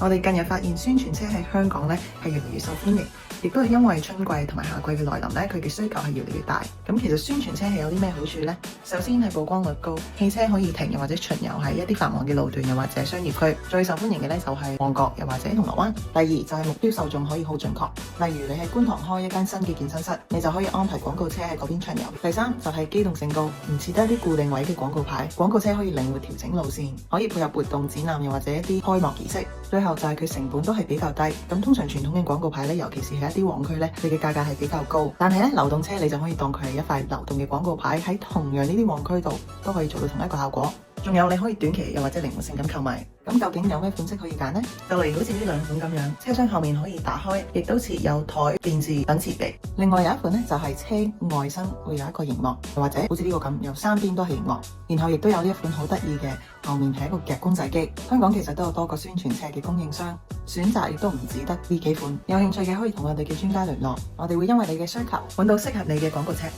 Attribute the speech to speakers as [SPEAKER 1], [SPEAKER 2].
[SPEAKER 1] 我哋近日發現宣傳車喺香港咧係越嚟越受歡迎，亦都係因為春季同埋夏季嘅來臨咧，佢嘅需求係越嚟越大。咁其實宣傳車係有啲咩好處呢？首先係曝光率高，汽車可以停又或者巡遊喺一啲繁忙嘅路段又或者商業區。最受歡迎嘅咧就係旺角又或者銅鑼灣。第二就係目標受眾可以好準確，例如你喺觀塘開一間新嘅健身室，你就可以安排廣告車喺嗰邊巡遊。第三就係機動性高，唔似得一啲固定位嘅廣告牌，廣告車可以靈活調整路線，可以配合活動展覽又或者一啲開幕儀式。最後就係佢成本都係比較低，咁通常傳統嘅廣告牌咧，尤其是係一啲旺區咧，佢嘅價格係比較高。但係咧，流動車你就可以當佢係一塊流動嘅廣告牌，喺同樣呢啲旺區度都可以做到同一個效果。仲有你可以短期又或者靈活性咁購買。咁究竟有咩款式可以揀呢？就例如好似呢兩款咁樣，車廂後面可以打開，亦都設有台、電視等設備。另外有一款呢，就係車外身會有一個熒幕，又或者好似呢個咁，由三邊都係熒幕。然後亦都有呢一款好得意嘅，後面係一個夾公仔機。香港其實都有多個宣傳車嘅供應商，選擇亦都唔止得呢幾款。有興趣嘅可以同我哋嘅專家聯絡，我哋會因為你嘅需求揾到適合你嘅廣告車。